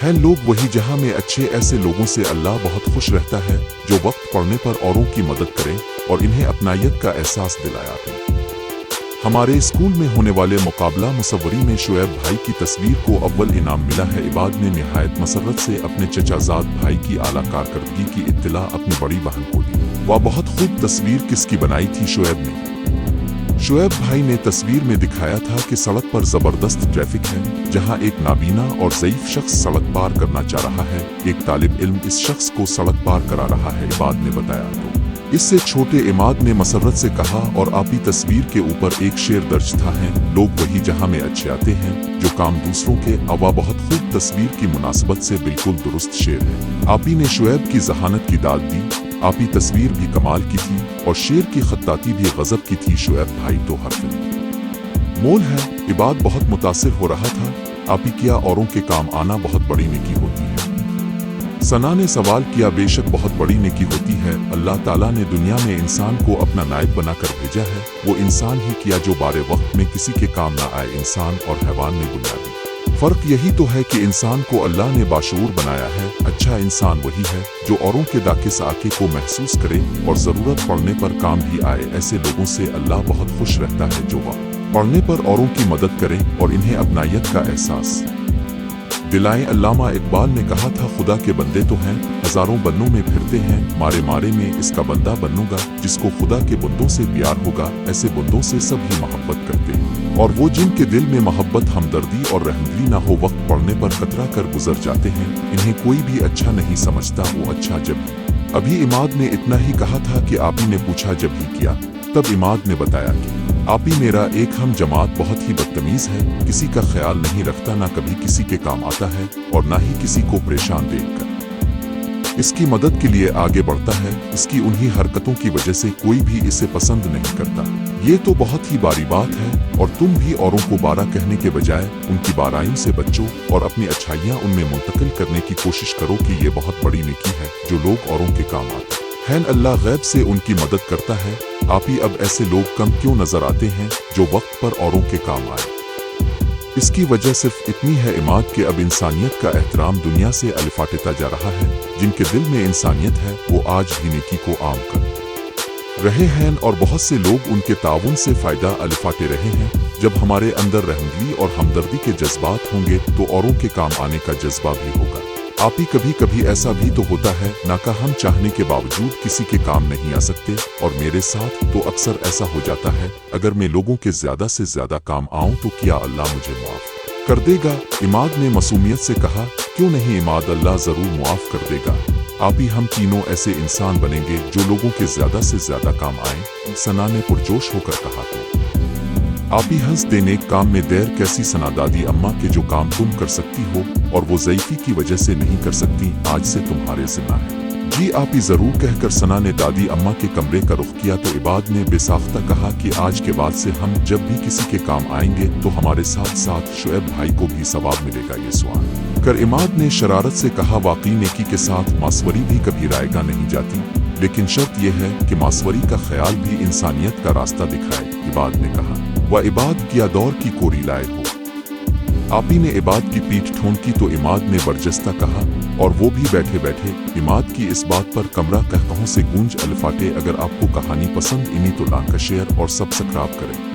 हैं लोग वही जहां में अच्छे। ऐसे लोगों से अल्लाह बहुत खुश रहता है जो वक्त पड़ने पर औरों की मदद करें और इन्हें अपनायत का एहसास दिलाया है। हमारे स्कूल में होने वाले मुकाबला मुसव्वरी में शुएब भाई की तस्वीर को अव्वल इनाम मिला है। इबाद ने निहायत मसरत से अपने चचाजाद भाई की आला कारकर्दगी की इत्तला अपनी बड़ी बहन को दी। वह बहुत खूब तस्वीर किसकी बनाई थी? शुएब ने। शुएब भाई ने तस्वीर में दिखाया था कि सड़क पर जबरदस्त ट्रैफिक है, जहां एक नाबीना और ज़ईफ शख्स सड़क पार करना चाह रहा है। एक तालिब इल्म इस शख्स को सड़क पार करा रहा है। इबाद ने बताया तो इससे छोटे इमाद ने मसरत से कहा, और आपी तस्वीर के ऊपर एक शेर दर्ज था है, लोग वही जहां में अच्छे आते हैं जो काम दूसरों के। अवा बहुत खूब तस्वीर की मुनासबत से बिल्कुल दुरुस्त शेर है। आपी ने शुएब की जहानत की दाद दी। आपी तस्वीर भी कमाल की थी और शेर की खत्ताती भी गजब की थी। शुएब भाई तो हरफ मोल है। इबाद बहुत मुतासिर हो रहा था। आपी किया औरों के काम आना बहुत बड़ी नेकी होती है। सना ने सवाल किया, बेशक बहुत बड़ी नेकी होती है। अल्लाह ताला ने दुनिया में इंसान को अपना नायब बनाकर भेजा है। वो इंसान ही किया जो बारे वक्त में किसी के काम ना आए। इंसान और हैवान में बुनियादी फर्क यही तो है कि इंसान को अल्लाह ने बाशऊर बनाया है। अच्छा इंसान वही है जो औरों के दाके साके को महसूस करे और ज़रूरत पड़ने पर काम भी आए। ऐसे लोगों से अल्लाह बहुत खुश रहता है जो वक्त पड़ने पर औरों की मदद करें और इन्हें अपनायत का एहसास दिलाएं। अल्लामा इकबाल ने कहा था, खुदा के बंदे तो हैं, हजारों बन्नों में फिरते हैं, मारे मारे में इसका बंदा बनूंगा। जिसको खुदा के बंदों से प्यार होगा, ऐसे बंदों से सब ही मोहब्बत करते हैं। और वो जिनके दिल में मोहब्बत, हमदर्दी और रहमदिली ना हो, वक्त पड़ने पर कतरा कर गुजर जाते हैं। इन्हें कोई भी अच्छा नहीं समझता। वो अच्छा जब ही। अभी इमाद ने इतना ही कहा था कि आपी ने पूछा जब ही किया। तब इमाद ने बताया कि आपी मेरा एक हम जमात बहुत ही बदतमीज है, किसी का ख्याल नहीं रखता, ना कभी किसी के काम आता है और ना ही किसी को परेशान देखकर इसकी मदद के लिए आगे बढ़ता है। इसकी उन्हीं हरकतों की वजह से कोई भी इसे पसंद नहीं करता। ये तो बहुत ही बारी बात है, और तुम भी औरों को बारा कहने के बजाय उनकी बाराइयों से बचो और अपनी अच्छाइयाँ उनमें मुंतकिल करने की कोशिश करो कि ये बहुत बड़ी नेकी है जो लोग औरों के काम आते हैं। अल्लाह गैब से उनकी मदद करता है। आप ही अब ऐसे लोग कम क्यों नजर आते हैं जो वक्त पर औरों के काम आए? इसकी वजह सिर्फ इतनी है इमाद के अब इंसानियत का एहतराम दुनिया से अलिफाटता जा रहा है। जिनके दिल में इंसानियत है वो आज भी नेकी को आम कर रहे हैं और बहुत से लोग उनके ताउन से फायदा अलिफाटे रहे हैं। जब हमारे अंदर रहमदिली और हमदर्दी के जज्बात होंगे तो औरों के काम आने का जज्बा भी होगा। आप ही कभी कभी ऐसा भी तो होता है ना का हम चाहने के बावजूद किसी के काम नहीं आ सकते, और मेरे साथ तो अक्सर ऐसा हो जाता है। अगर मैं लोगों के ज्यादा से ज्यादा काम आऊं तो क्या अल्लाह मुझे माफ कर देगा? इमाद ने मासूमियत से कहा, क्यों नहीं इमाद, अल्लाह जरूर मुआफ कर देगा। आप ही हम तीनों ऐसे इंसान बनेंगे जो लोगों के ज्यादा से ज्यादा काम आए। सना ने पुरजोश होकर कहा तो आप ही हंस देने काम में देर कैसी सना, दादी अम्मा के जो काम तुम कर सकती हो और वो ज़ईफ़ी की वजह से नहीं कर सकती, आज से तुम्हारे ज़िम्मा है। जी आप ही ज़रूर कहकर सना ने दादी अम्मा के कमरे का रुख किया तो इबाद ने बेसाख्ता कहा कि आज के बाद से हम जब भी किसी के काम आएंगे तो हमारे साथ साथ शुएब भाई को भी सवाब मिलेगा। ये सवाल कर इमाद ने शरारत से कहा, वाकई नेकी के साथ मासवरी भी कभी रायगा नहीं जाती, लेकिन शर्त यह है कि मासवरी का ख्याल भी इंसानियत का रास्ता दिखाए। इबाद ने कहा, वह इबाद किया दौर की कोरी लाए हो। आपी ने इबाद की पीठ ठोंकी तो इमाद ने बरजस्ता कहा, और वो भी बैठे बैठे। इमाद की इस बात पर कमरा कहकहों से गूंज अलिफाटे। अगर आपको कहानी पसंद इन्हीं तो लाइक शेयर और सब्सक्राइब करें।